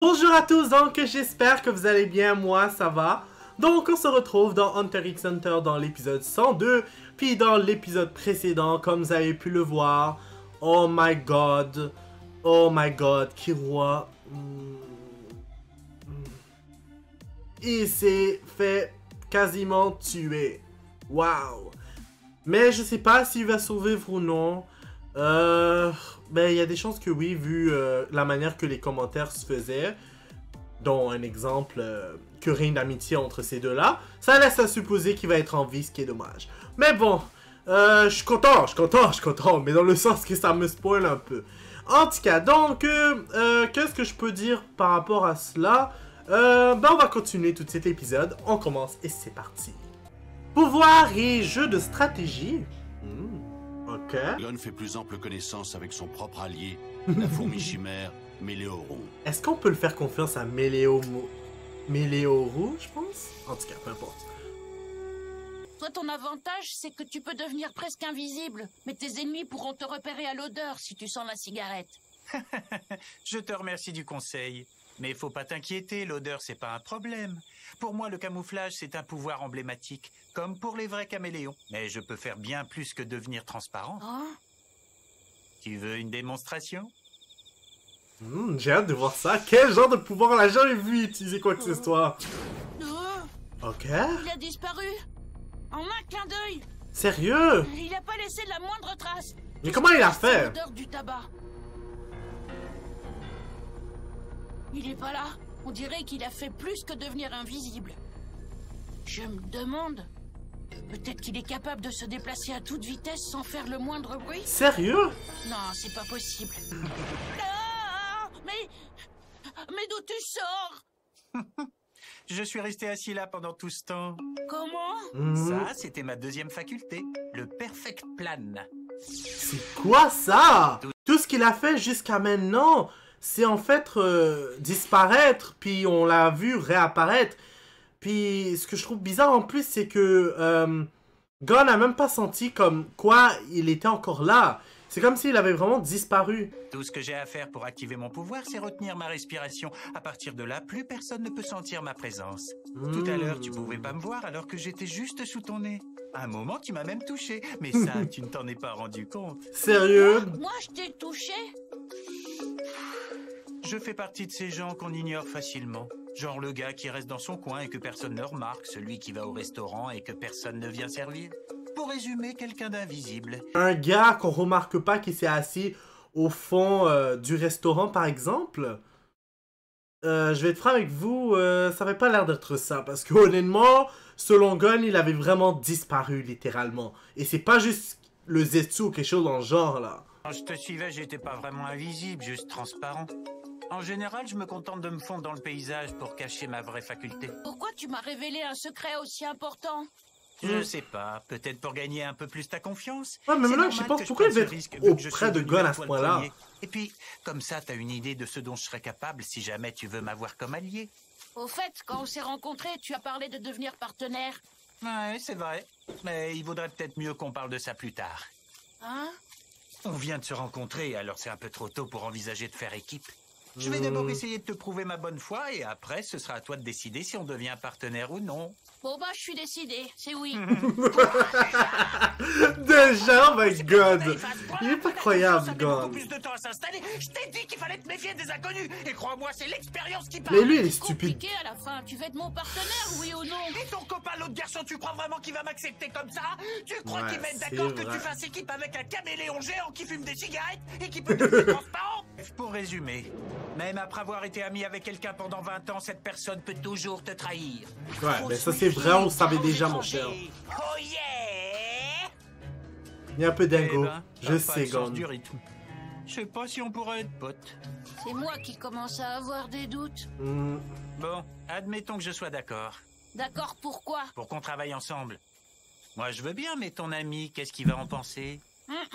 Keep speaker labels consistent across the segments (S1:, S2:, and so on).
S1: Bonjour à tous, donc j'espère que vous allez bien, moi ça va. Donc on se retrouve dans Hunter x Hunter dans l'épisode 102. Puis dans l'épisode précédent, comme vous avez pu le voir, oh my god, Killua, il s'est fait quasiment tuer. Waouh. Mais je sais pas s'il va survivre ou non. Ben il y a des chances que oui, vu la manière que les commentaires se faisaient. Dont un exemple que rien d'amitié entre ces deux-là. Ça laisse à supposer qu'il va être en vie, ce qui est dommage. Mais bon, je suis content, mais dans le sens que ça me spoil un peu. En tout cas, donc, qu'est-ce que je peux dire par rapport à cela? Ben on va continuer tout cet épisode. On commence et c'est parti. Pouvoir et jeu de stratégie. Ok.
S2: Gon fait plus ample connaissance avec son propre allié, la fourmi chimère Méléoro.
S1: Est-ce qu'on peut le faire confiance à Méléoro, je pense? En tout cas, peu importe.
S3: Toi, ton avantage, c'est que tu peux devenir presque invisible. Mais tes ennemis pourront te repérer à l'odeur si tu sens la cigarette.
S4: Je te remercie du conseil. Mais faut pas t'inquiéter, l'odeur, c'est pas un problème. Pour moi, le camouflage, c'est un pouvoir emblématique, comme pour les vrais caméléons. Mais je peux faire bien plus que devenir transparent.
S3: Hein?
S4: Tu veux une démonstration?
S1: J'ai hâte de voir ça. Quel genre de pouvoir on a jamais vu utiliser quoi que ce soit? Ok.
S3: Il a disparu. En un clin d'œil.
S1: Sérieux?
S3: Il a pas laissé la moindre trace.
S1: Mais comment il a fait?
S3: L'odeur du tabac. Il est pas là. On dirait qu'il a fait plus que devenir invisible. Je me demande... Peut-être qu'il est capable de se déplacer à toute vitesse sans faire le moindre bruit?
S1: Sérieux?
S3: Non, c'est pas possible. Ah, mais d'où tu sors?
S4: Je suis resté assis là pendant tout ce temps.
S3: Comment?
S4: Ça, c'était ma deuxième faculté, le perfect plan.
S1: C'est quoi ça? Tout ce qu'il a fait jusqu'à maintenant, c'est en fait disparaître, puis on l'a vu réapparaître. Puis ce que je trouve bizarre en plus, c'est que Gon n'a même pas senti comme quoi il était encore là. C'est comme s'il avait vraiment disparu.
S4: Tout ce que j'ai à faire pour activer mon pouvoir, c'est retenir ma respiration. À partir de là, plus personne ne peut sentir ma présence. Tout à l'heure, tu pouvais pas me voir alors que j'étais juste sous ton nez. À un moment, tu m'as même touché. Mais ça, tu ne t'en es pas rendu compte.
S1: Sérieux?
S3: Moi, je t'ai touché?
S4: Je fais partie de ces gens qu'on ignore facilement. Genre le gars qui reste dans son coin et que personne ne remarque, celui qui va au restaurant et que personne ne vient servir. Pour résumer, quelqu'un d'invisible.
S1: Un gars qu'on remarque pas qui s'est assis au fond du restaurant, par exemple. Je vais être franc avec vous, ça avait pas l'air d'être ça. Parce que honnêtement, selon Gon, il avait vraiment disparu, littéralement. Et c'est pas juste le Zetsu ou quelque chose dans le genre, là.
S4: Quand je te suivais, j'étais pas vraiment invisible, juste transparent. En général, je me contente de me fondre dans le paysage pour cacher ma vraie faculté.
S3: Pourquoi tu m'as révélé un secret aussi important?
S4: Je sais pas, peut-être pour gagner un peu plus ta confiance.
S1: Ouais, mais
S4: C'est
S1: maintenant que
S4: normal
S1: j'y pense,
S4: que je
S1: pourquoi il
S4: prenne
S1: va
S4: ce risque,
S1: être
S4: vu que je
S1: auprès
S4: suis
S1: de
S4: venu
S1: Gon
S4: vers
S1: à ce
S4: toi le
S1: point-là?
S4: premier. Et puis, comme ça, t'as une idée de ce dont je serais capable si jamais tu veux m'avoir comme allié.
S3: Au fait, quand on s'est rencontrés, tu as parlé de devenir partenaire.
S4: Ouais, c'est vrai. Mais il vaudrait peut-être mieux qu'on parle de ça plus tard.
S3: Hein?
S4: On vient de se rencontrer, alors c'est un peu trop tôt pour envisager de faire équipe. Je vais d'abord essayer de te prouver ma bonne foi, et après, ce sera à toi de décider si on devient partenaire ou non.
S3: Bon bah, je suis décidée. C'est oui.
S1: Déjà, oh my god! Il est pas croyable,
S4: Ça met beaucoup
S1: Gon.
S4: plus de temps à s'installer. Je t'ai dit qu'il fallait te méfier des inconnus. Et crois-moi, c'est l'expérience qui
S1: Mais
S4: parle.
S1: lui, il est stupide.
S3: Compliqué à la fin. Tu veux être mon partenaire, oui ou non?
S4: Et ton copain, l'autre garçon, tu crois vraiment qu'il va m'accepter comme ça? Tu crois
S1: Ouais,
S4: qu'il va être
S1: c'est
S4: d'accord que
S1: vrai.
S4: tu fasses équipe avec un caméléon géant qui fume des cigarettes et qui peut devenir transparent? Pour résumer, même après avoir été ami avec quelqu'un pendant 20 ans, cette personne peut toujours te trahir.
S1: Ouais, mais ça c'est vrai, on le savait déjà, mon cher.
S4: Oh yeah!
S1: Il y a un peu dingo.
S4: Eh ben,
S1: Je
S4: t'as pas
S1: sais,
S4: le sens
S1: Gon.
S4: du rythme. Je sais pas si on pourrait être potes.
S3: C'est moi qui commence à avoir des doutes.
S4: Bon, admettons que je sois d'accord.
S3: D'accord, pourquoi?
S4: Pour qu'on travaille ensemble. Moi, je veux bien, mais ton ami, qu'est-ce qu'il va en penser?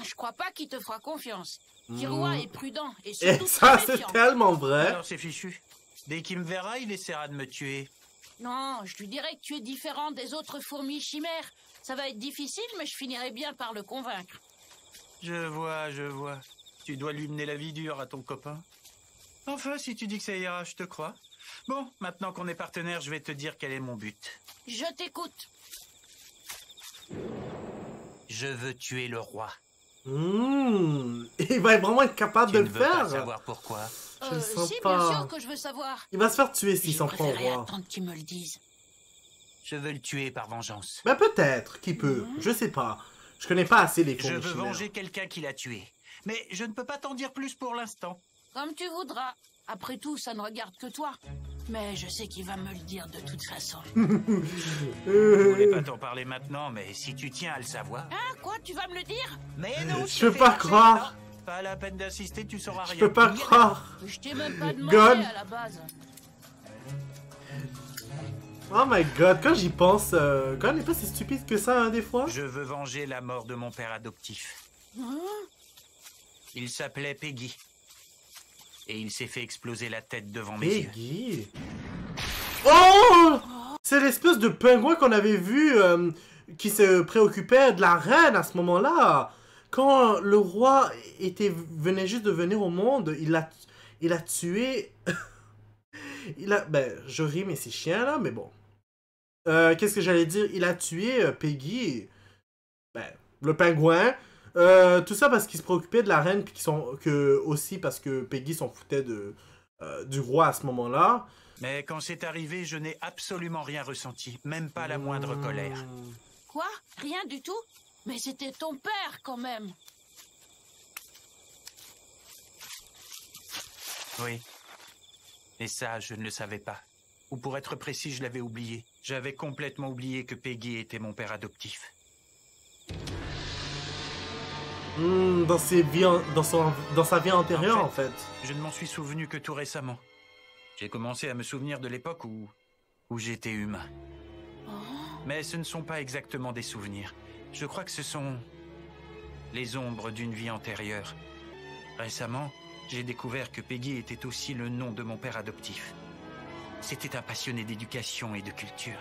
S3: Je crois pas qu'il te fera confiance. Killua est prudent et
S1: Et
S3: surtout
S1: ça,
S3: très
S1: c'est
S3: méfiant.
S1: tellement vrai.
S4: Alors c'est fichu. Dès qu'il me verra, il essaiera de me tuer.
S3: Non, je lui dirais que tu es différent des autres fourmis chimères. Ça va être difficile, mais je finirai bien par le convaincre.
S4: Je vois, je vois. Tu dois lui mener la vie dure à ton copain. Enfin, si tu dis que ça ira, je te crois. Bon, maintenant qu'on est partenaires, je vais te dire quel est mon but.
S3: Je t'écoute.
S4: Je veux tuer le roi.
S1: Il va vraiment être capable
S4: Tu
S1: de
S4: ne
S1: le
S4: veux pas
S1: faire.
S4: savoir pourquoi?
S1: Je le sens
S3: Si,
S1: pas.
S3: bien sûr que je veux savoir.
S1: Il va se faire tuer s'il
S3: J'ai
S1: s'en prend au
S3: préféré
S1: roi.
S3: attendre qu'ils me le disent.
S4: Je veux le tuer par vengeance.
S1: Ben peut-être, qui peut. Je sais pas. Je connais pas assez les
S4: Je
S1: fourmis
S4: veux
S1: chimères.
S4: venger quelqu'un qui l'a tué. Mais je ne peux pas t'en dire plus pour l'instant.
S3: Comme tu voudras. Après tout, ça ne regarde que toi. Mais je sais qu'il va me le dire de toute façon.
S4: Je voulais pas t'en parler maintenant, mais si tu tiens à le savoir...
S3: Hein, quoi, tu vas me le dire?
S4: Mais non,
S1: Je peux pas croire.
S4: Non, pas la peine d'insister, tu sauras rien.
S1: Je peux pas croire.
S3: Je t'ai même pas demandé
S1: God.
S3: à la base.
S1: Oh my god, quand j'y pense, God n'est pas si stupide que ça, hein, des fois.
S4: Je veux venger la mort de mon père adoptif.
S3: Hein?
S4: Il s'appelait Peggy. Et il s'est fait exploser la tête devant mes yeux.
S1: Peggy. Oh! C'est l'espèce de pingouin qu'on avait vu qui se préoccupait de la reine à ce moment-là. Quand le roi venait juste de venir au monde, il a tué... Ben, je ris, mais c'est chiant, là, mais bon. Qu'est-ce que j'allais dire? Il a tué Peggy. Ben, le pingouin. Tout ça parce qu'il se préoccupait de la reine, puis aussi parce que Peggy s'en foutait du roi à ce moment-là.
S4: Mais quand c'est arrivé, je n'ai absolument rien ressenti. Même pas la moindre colère.
S3: Quoi? Rien du tout? Mais c'était ton père, quand même.
S4: Oui. Et ça, je ne le savais pas. Ou pour être précis, je l'avais oublié. J'avais complètement oublié que Peggy était mon père adoptif.
S1: Dans sa vie antérieure, en fait.
S4: Je ne m'en suis souvenu que tout récemment. J'ai commencé à me souvenir de l'époque où j'étais humain. Mais ce ne sont pas exactement des souvenirs. Je crois que ce sont les ombres d'une vie antérieure. Récemment, j'ai découvert que Peggy était aussi le nom de mon père adoptif. C'était un passionné d'éducation et de culture.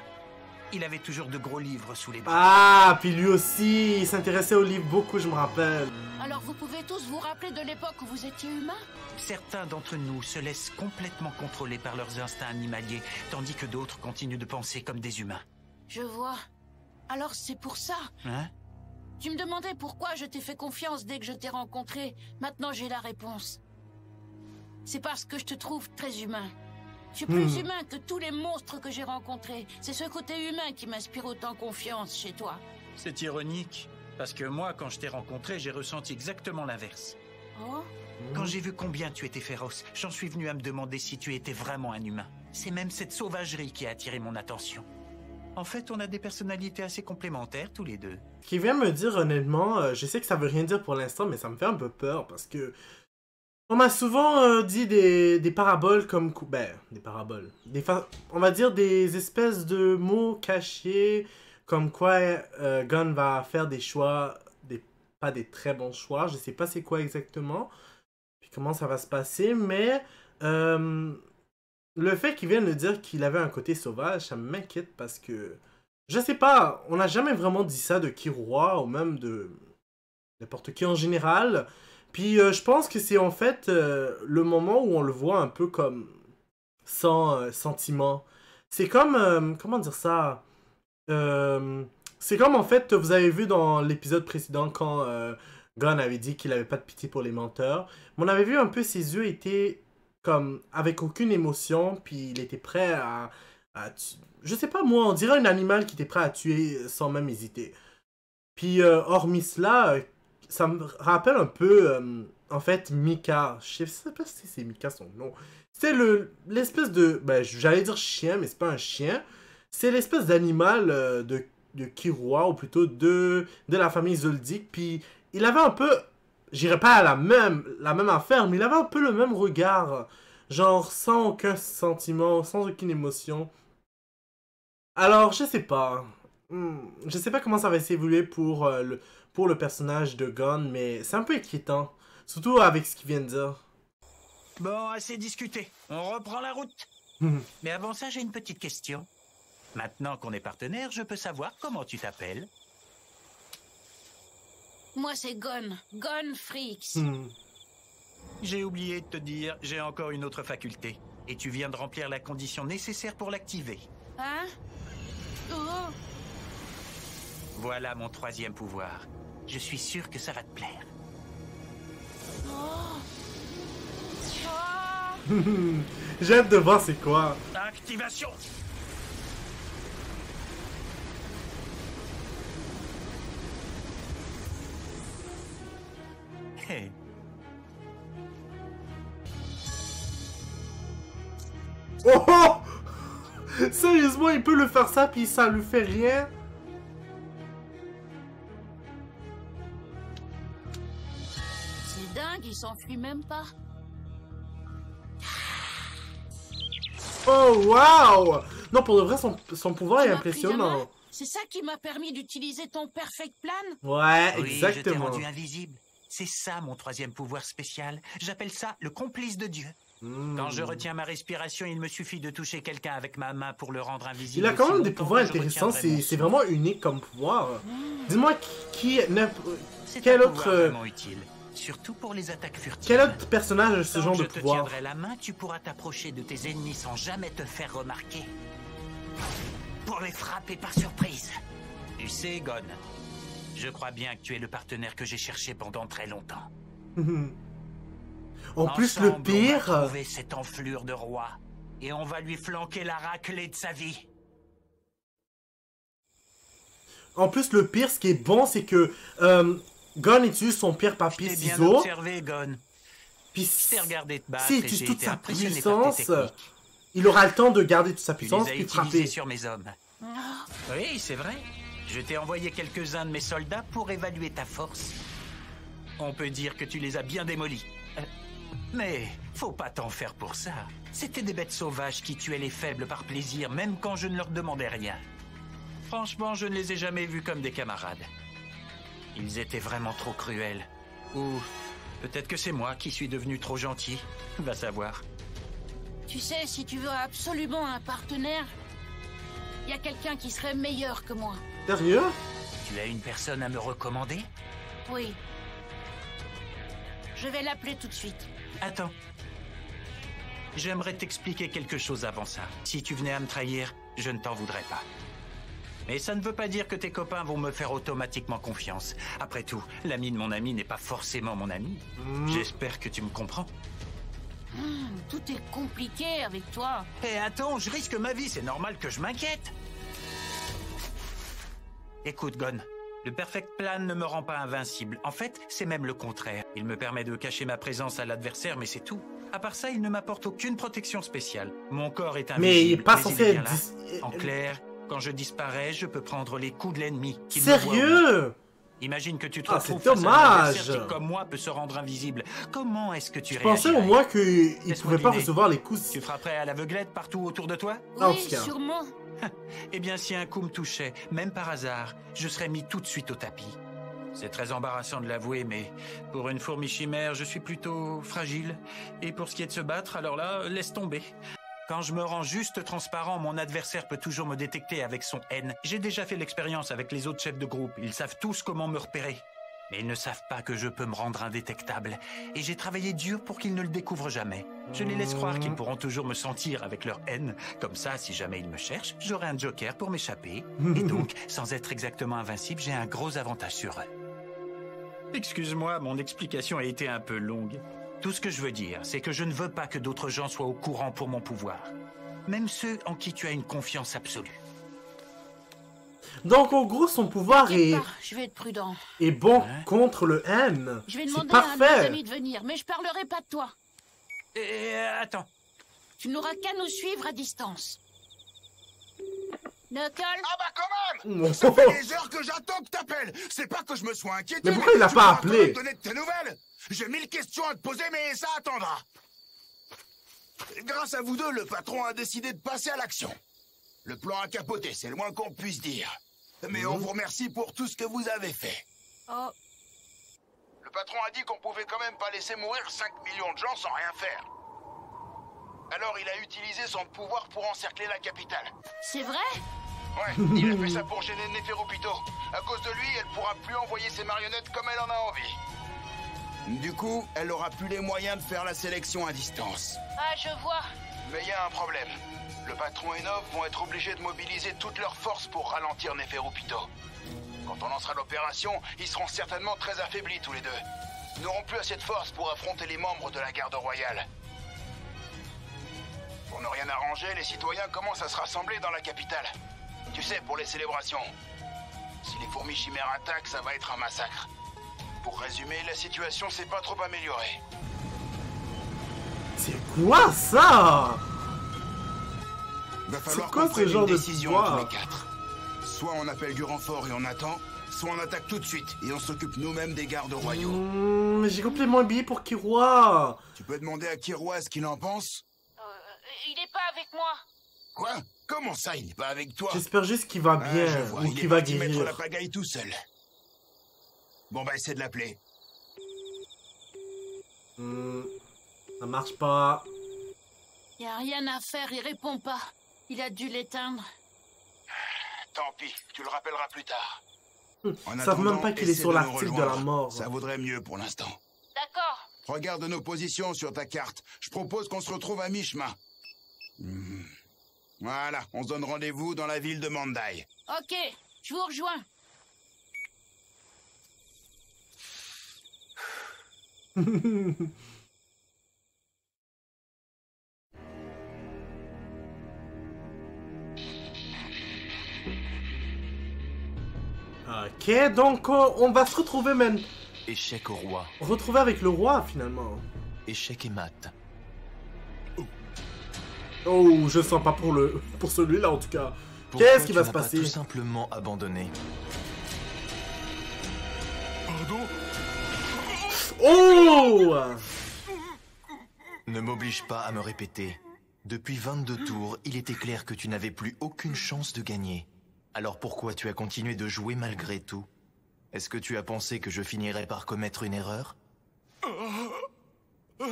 S4: Il avait toujours de gros livres sous les bras.
S1: Ah, puis lui aussi, il s'intéressait aux livres beaucoup, je me rappelle.
S3: Alors vous pouvez tous vous rappeler de l'époque où vous étiez humain?
S4: Certains d'entre nous se laissent complètement contrôler par leurs instincts animaliers, tandis que d'autres continuent de penser comme des humains.
S3: Je vois. Alors c'est pour ça.
S4: Hein?
S3: Tu me demandais pourquoi je t'ai fait confiance dès que je t'ai rencontré. Maintenant j'ai la réponse. C'est parce que je te trouve très humain. Je suis plus humain que tous les monstres que j'ai rencontrés. C'est ce côté humain qui m'inspire autant confiance chez toi.
S4: C'est ironique, parce que moi, quand je t'ai rencontré, j'ai ressenti exactement l'inverse.
S3: Oh?
S4: Quand j'ai vu combien tu étais féroce, j'en suis venu à me demander si tu étais vraiment un humain. C'est même cette sauvagerie qui a attiré mon attention. En fait, on a des personnalités assez complémentaires, tous les deux.
S1: Ce qu'il vient me dire, honnêtement, je sais que ça veut rien dire pour l'instant, mais ça me fait un peu peur, parce que... On m'a souvent dit des paraboles comme... Ben, des paraboles. On va dire des espèces de mots cachés, comme quoi Gunn va faire des choix, pas des très bons choix, je sais pas c'est quoi exactement, puis comment ça va se passer, mais le fait qu'il vienne de dire qu'il avait un côté sauvage, ça m'inquiète parce que... Je sais pas, on n'a jamais vraiment dit ça de Killua, ou même de n'importe qui en général. Puis je pense que c'est en fait le moment où on le voit un peu comme sans sentiment. C'est comme, comment dire ça? C'est comme en fait, vous avez vu dans l'épisode précédent quand Gon avait dit qu'il avait pas de pitié pour les menteurs. On avait vu un peu ses yeux étaient comme avec aucune émotion, puis il était prêt à je sais pas moi, on dirait un animal qui était prêt à tuer sans même hésiter. Puis hormis cela... ça me rappelle un peu, en fait, Mika. Je sais pas si c'est Mika son nom. C'est l'espèce de... Ben, j'allais dire chien, mais c'est pas un chien. C'est l'espèce d'animal de Killua, ou plutôt de la famille Zoldyck. Puis, il avait un peu... J'irais pas à la même affaire, mais il avait un peu le même regard. Genre, sans aucun sentiment, sans aucune émotion. Alors, je sais pas. Je sais pas comment ça va s'évoluer pour le personnage de Gon, mais c'est un peu inquiétant. Surtout avec ce qu'il vient de dire.
S4: Bon, assez discuté. On reprend la route. Mais avant ça, j'ai une petite question. Maintenant qu'on est partenaires, je peux savoir comment tu t'appelles?
S3: Moi c'est Gon. Gon Freaks.
S4: J'ai oublié de te dire, j'ai encore une autre faculté. Et tu viens de remplir la condition nécessaire pour l'activer.
S3: Hein? Oh.
S4: Voilà mon troisième pouvoir. Je suis sûr que ça va te plaire.
S3: Oh. Oh.
S1: J'ai hâte de voir c'est quoi.
S4: Activation! Hey.
S1: Oh, oh. Sérieusement, il peut le faire ça puis ça lui fait rien.
S3: C'est dingue, il s'enfuit même pas.
S1: Oh, waouh! Non, pour de vrai, son pouvoir
S3: Tu
S1: est
S3: m'as pris la main?
S1: impressionnant.
S3: C'est ça qui m'a permis d'utiliser ton perfect plan?
S1: Ouais,
S4: Oui,
S1: exactement.
S4: je t'ai rendu invisible. C'est ça mon troisième pouvoir spécial. J'appelle ça le complice de Dieu. Quand je retiens ma respiration, il me suffit de toucher quelqu'un avec ma main pour le rendre invisible.
S1: Il a quand même
S4: aussi
S1: des
S4: longtemps
S1: pouvoirs
S4: que je
S1: intéressants,
S4: retiendrai mon
S1: c'est vraiment unique comme pouvoir. Dis-moi
S4: C'est
S1: quel
S4: un
S1: autre
S4: pouvoir vraiment utile, surtout pour les attaques furtives.
S1: quel autre personnage a ce
S4: Tant
S1: genre
S4: que
S1: de
S4: je te
S1: pouvoir?
S4: tiendrai la main, tu pourras t'approcher de tes ennemis sans jamais te faire remarquer. Pour les frapper par surprise. Tu sais, Gon, je crois bien que tu es le partenaire que j'ai cherché pendant très longtemps.
S1: En plus, le
S4: Ensemble, on va
S1: pire,
S4: trouver cette enflure de roi et on va lui flanquer la raclée de sa vie.
S1: ce qui est bon, c'est que Gon utilise son pierre papier
S4: T'es bien
S1: ciseaux.
S4: observé, Gon.
S1: Puis
S4: Je t'ai regardé te battre
S1: s'il
S4: et
S1: utilise
S4: j'ai
S1: toute
S4: été
S1: sa
S4: impressionné par tes
S1: puissance,
S4: techniques.
S1: il aura le temps de garder toute sa
S4: Tu
S1: puissance
S4: les as
S1: puis de
S4: utilisés
S1: frapper.
S4: sur mes hommes.
S3: Ah.
S4: Oui, c'est vrai. Je t'ai envoyé quelques-uns de mes soldats pour évaluer ta force. On peut dire que tu les as bien démolis. Mais faut pas t'en faire pour ça. C'était des bêtes sauvages qui tuaient les faibles par plaisir, même quand je ne leur demandais rien. Franchement, je ne les ai jamais vus comme des camarades. Ils étaient vraiment trop cruels. Ou peut-être que c'est moi qui suis devenu trop gentil. Va savoir.
S3: Tu sais, si tu veux absolument un partenaire, il y a quelqu'un qui serait meilleur que moi.
S1: Sérieux?
S4: Tu as une personne à me recommander?
S3: Oui. Je vais l'appeler tout de suite.
S4: Attends. J'aimerais t'expliquer quelque chose avant ça. Si tu venais à me trahir, je ne t'en voudrais pas. Mais ça ne veut pas dire que tes copains vont me faire automatiquement confiance. Après tout, l'ami de mon ami n'est pas forcément mon ami. J'espère que tu me comprends.
S3: Tout est compliqué avec toi.
S4: Eh attends, je risque ma vie, c'est normal que je m'inquiète. Écoute, Gon, le Perfect Plan ne me rend pas invincible. En fait, c'est même le contraire. Il me permet de cacher ma présence à l'adversaire, mais c'est tout. À part ça, il ne m'apporte aucune protection spéciale. Mon corps est invisible.
S1: Mais il est pas
S4: mais
S1: censé
S4: est bien
S1: être...
S4: là. En clair, quand je disparais, je peux prendre les coups de l'ennemi. qui me voit au loin.
S1: Sérieux?
S4: Imagine que tu te
S1: Ah,
S4: retrouves
S1: c'est
S4: face à un
S1: dommage.
S4: adversaire qui, comme moi, peut se rendre invisible. Comment est-ce que tu
S1: Je pensais au
S4: réagirais?
S1: moins qu'il
S4: Laisse-moi
S1: pouvait pas
S4: deviner.
S1: recevoir les coups.
S4: Tu frapperais à l'aveuglette partout autour de toi?
S1: Ah, en
S3: Oui,
S1: tout cas.
S3: sûrement.
S4: Eh bien, si un coup me touchait, même par hasard, je serais mis tout de suite au tapis. C'est très embarrassant de l'avouer, mais pour une fourmi chimère, je suis plutôt fragile. Et pour ce qui est de se battre, alors là, laisse tomber. Quand je me rends juste transparent, mon adversaire peut toujours me détecter avec son haine. J'ai déjà fait l'expérience avec les autres chefs de groupe. Ils savent tous comment me repérer. Mais ils ne savent pas que je peux me rendre indétectable. Et j'ai travaillé dur pour qu'ils ne le découvrent jamais. Je les laisse croire qu'ils pourront toujours me sentir avec leur haine. Comme ça, si jamais ils me cherchent, j'aurai un joker pour m'échapper. Et donc, sans être exactement invincible, j'ai un gros avantage sur eux. Excuse-moi, mon explication a été un peu longue. Tout ce que je veux dire, c'est que je ne veux pas que d'autres gens soient au courant pour mon pouvoir. Même ceux en qui tu as une confiance absolue.
S1: Donc, en gros, son pouvoir
S3: T'inquiète pas, je vais être prudent.
S1: est bon
S4: Hein?
S1: contre le haine.
S3: Je vais
S1: C'est
S3: demander à un de mes
S1: parfait.
S3: amis de venir, mais je parlerai pas de toi.
S4: Attends.
S3: Tu n'auras qu'à nous suivre à distance. Knuckles,
S5: Ah bah quand même!
S1: Oh.
S5: Ça fait des heures que j'attends que t'appelles. C'est pas que je me sois inquiété.
S1: Mais pourquoi il a
S5: tu
S1: pas
S5: pourras
S1: appelé?
S5: quand même donner de tes nouvelles. J'ai 1000 questions à te poser, mais ça attendra. Grâce à vous deux, le patron a décidé de passer à l'action. Le plan a capoté, c'est le moins qu'on puisse dire. Mais on vous remercie pour tout ce que vous avez fait.
S3: oh,
S5: Le patron a dit qu'on pouvait quand même pas laisser mourir 5 millions de gens sans rien faire. Alors il a utilisé son pouvoir pour encercler la capitale.
S3: c'est vrai?
S5: Ouais, il a fait ça pour gêner Neferupito. À cause de lui, elle pourra plus envoyer ses marionnettes comme elle en a envie. Du coup, elle aura plus les moyens de faire la sélection à distance.
S3: Ah, je vois.
S5: Mais il y a un problème. Le patron et Nov vont être obligés de mobiliser toutes leurs forces pour ralentir Neferupito. Quand on lancera l'opération, ils seront certainement très affaiblis tous les deux. Ils n'auront plus assez de force pour affronter les membres de la garde royale. Pour ne rien arranger, les citoyens commencent à se rassembler dans la capitale. Tu sais, pour les célébrations. Si les fourmis chimères attaquent, ça va être un massacre. Pour résumer, la situation s'est pas trop améliorée.
S1: C'est quoi ça?
S5: Va falloir
S1: quoi
S5: qu'on
S1: ce
S5: prenne
S1: genre
S5: une
S1: de
S5: décision
S1: pouvoir?
S5: tous les quatre. Soit on appelle du renfort et on attend, soit on attaque tout de suite et on s'occupe nous-mêmes des gardes royaux.
S1: Mais j'ai complètement oublié pour Killua.
S5: Tu peux demander à Killua ce qu'il en pense?
S3: Il est pas avec moi.
S5: Quoi? Comment ça, il n'est pas avec toi?
S1: J'espère juste qu'il va
S5: Ah,
S1: bien
S5: je vois,
S1: ou
S5: il
S1: qu'il
S5: est
S1: va
S5: parti mettre la
S1: guérir.
S5: pagaille tout seul. Bon bah essaie de l'appeler.
S1: Ça marche pas.
S3: Y a rien à faire, il répond pas. Il a dû l'éteindre.
S5: Tant pis, tu le rappelleras plus tard. En
S1: Ils savent même
S5: attendant,
S1: pas qu'il est
S5: essaie
S1: sur
S5: de nous
S1: l'article de la
S5: rejoindre.
S1: mort.
S5: Ça vaudrait mieux pour l'instant.
S3: D'accord.
S5: Regarde nos positions sur ta carte. Je propose qu'on se retrouve à mi-chemin. Voilà, on se donne rendez-vous dans la ville de Mandai.
S3: Ok, je vous rejoins.
S1: Ok, donc on va se retrouver même.
S6: Échec au roi.
S1: Retrouver avec le roi finalement.
S6: Échec et mat.
S1: Oh, je sens pas pour celui-là en tout cas.
S6: Pourquoi
S1: Qu'est-ce qui
S6: tu
S1: va
S6: n'as
S1: se
S6: pas
S1: passer?
S6: tout simplement abandonné.
S1: Oh!
S6: Ne m'oblige pas à me répéter. Depuis 22 tours, il était clair que tu n'avais plus aucune chance de gagner. Alors pourquoi tu as continué de jouer malgré tout? Est-ce que tu as pensé que je finirais par commettre une erreur?
S1: Je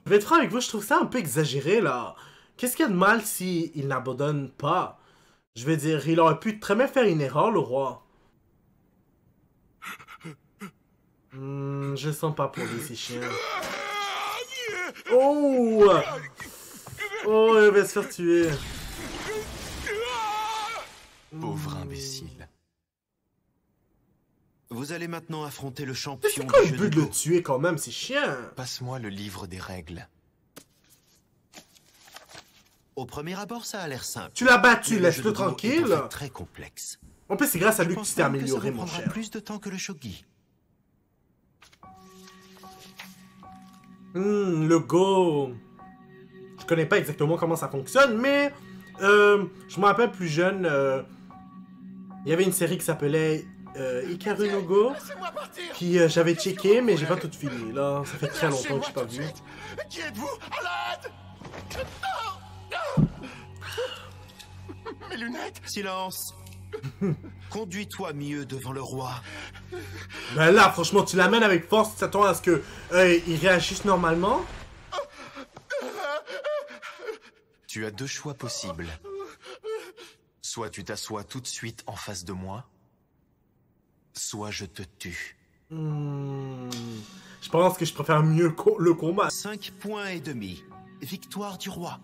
S1: vais être franc avec vous, je trouve ça un peu exagéré là. Qu'est-ce qu'il y a de mal si il n'abandonne pas? Je veux dire, il aurait pu très bien faire une erreur, le roi. Je sens pas pour lui, ces chiens. Oh! Oh, il va se faire tuer.
S6: Pauvre imbécile.
S7: Vous allez maintenant affronter le
S1: Mais
S7: champion
S1: c'est quoi
S7: du
S1: le
S7: jeu
S1: but
S7: de
S1: de le
S7: Go.
S1: tuer quand même, ces chiens?
S6: Passe-moi le livre des règles.
S7: Au premier abord, ça a l'air simple.
S1: Tu l'as battu,
S7: Mais le jeu
S1: laisse-le
S7: de Go est en
S1: tranquille.
S7: fait très complexe.
S1: En plus, c'est grâce à
S7: Je
S1: lui que
S7: pense
S1: tu t'es
S7: même que ça
S1: amélioré,
S7: vous
S1: mon
S7: prendra
S1: cher.
S7: plus de temps que le shogi.
S1: Le Go. Je connais pas exactement comment ça fonctionne, mais je me rappelle plus jeune, il y avait une série qui s'appelait Hikaru no Go, puis j'avais checké, mais j'ai pas tout fini. Là, ça fait très longtemps que j'ai pas vu.
S5: Qui êtes-vous? À l'aide! Mes lunettes!
S7: Silence. Conduis-toi mieux devant le roi.
S1: Ben là, franchement, tu l'amènes avec force, tu t'attends à ce que il réagisse normalement.
S6: Tu as deux choix possibles. Soit tu t'assois tout de suite en face de moi, soit je te tue.
S1: Je pense que je préfère mieux le combat.
S7: 5 points et demi. Victoire du roi.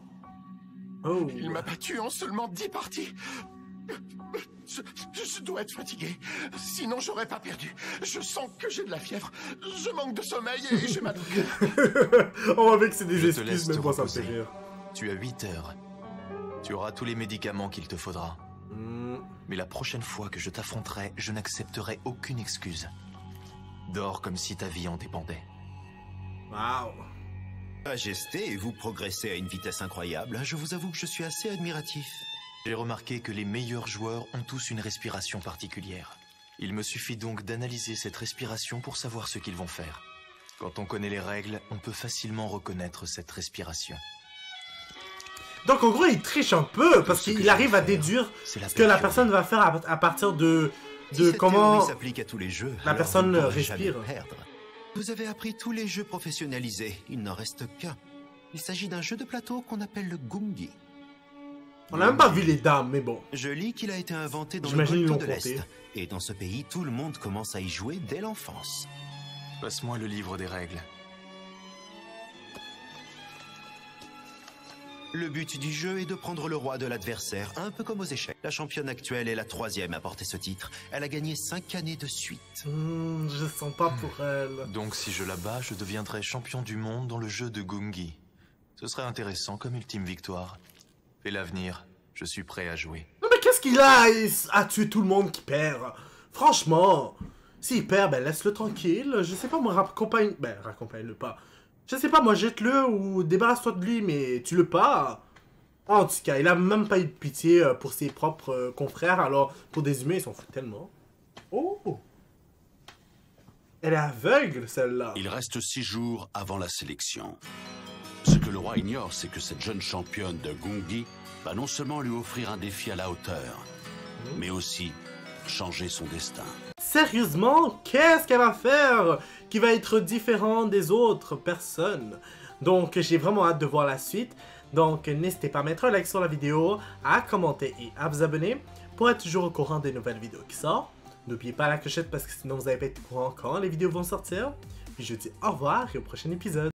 S1: Oh.
S5: Il m'a battu en seulement 10 parties. Je dois être fatigué. Sinon, j'aurais pas perdu. Je sens que j'ai de la fièvre. Je manque de sommeil et j'ai mal au cœur.
S1: On va voir que c'est des
S6: Je te laisse
S1: excuses,
S6: te
S1: mais moi ça me fait
S6: reposer.
S1: rire.
S6: Tu as 8 heures. Tu auras tous les médicaments qu'il te faudra. Mais la prochaine fois que je t'affronterai, je n'accepterai aucune excuse. Dors comme si ta vie en dépendait.
S1: Waouh.
S7: Majesté, vous progressez à une vitesse incroyable. Je vous avoue que je suis assez admiratif.
S6: J'ai remarqué que les meilleurs joueurs ont tous une respiration particulière. Il me suffit donc d'analyser cette respiration pour savoir ce qu'ils vont faire. Quand on connaît les règles, on peut facilement reconnaître cette respiration.
S1: Donc en gros, il triche un peu parce
S6: Tout ce que
S1: qu'il
S6: je
S1: arrive
S6: vais
S1: à
S6: faire,
S1: déduire
S6: c'est la
S1: ce que la
S6: perturber.
S1: personne va faire à partir de
S7: Si cette
S1: comment
S7: théorie s'applique à tous les jeux,
S1: la
S7: alors
S1: personne
S7: vous ne pourrez
S1: respire.
S7: jamais perdre. Vous avez appris tous les jeux professionnalisés. Il n'en reste qu'un. Il s'agit d'un jeu de plateau qu'on appelle le gungi.
S1: On n'a même pas vu les dames, mais bon.
S7: Je lis qu'il a été inventé dans le
S1: J'imagine ils
S7: Golfe
S1: l'ont
S7: de l'Est.
S1: compté.
S7: Et dans ce pays, tout le monde commence à y jouer dès l'enfance.
S6: Passe-moi le livre des règles.
S7: Le but du jeu est de prendre le roi de l'adversaire, un peu comme aux échecs. La championne actuelle est la 3e à porter ce titre. Elle a gagné 5 années de suite.
S1: Je sens pas pour elle.
S6: Donc si je la bats, je deviendrai champion du monde dans le jeu de Gungi. Ce serait intéressant comme ultime victoire. Et l'avenir, je suis prêt à jouer.
S1: Non mais qu'est-ce qu'il a à tuer tout le monde qui perd? Franchement, s'il perd, ben laisse-le tranquille. Je sais pas, moi, raccompagne... Ben, raccompagne-le pas. Je sais pas, moi, jette-le ou débarrasse-toi de lui, mais tue-le pas. En tout cas, il a même pas eu de pitié pour ses propres confrères, alors pour des humains, ils s'en foutent tellement. Oh! Elle est aveugle, celle-là.
S2: Il reste 6 jours avant la sélection. Ce que le roi ignore, c'est que cette jeune championne de Gungi va non seulement lui offrir un défi à la hauteur, mais aussi changer son destin.
S1: Sérieusement, qu'est-ce qu'elle va faire qui va être différent des autres personnes? Donc, j'ai vraiment hâte de voir la suite. Donc, n'hésitez pas à mettre un like sur la vidéo, à commenter et à vous abonner pour être toujours au courant des nouvelles vidéos qui sortent. N'oubliez pas la clochette parce que sinon vous n'allez pas être au courant quand les vidéos vont sortir. Puis je vous dis au revoir et au prochain épisode.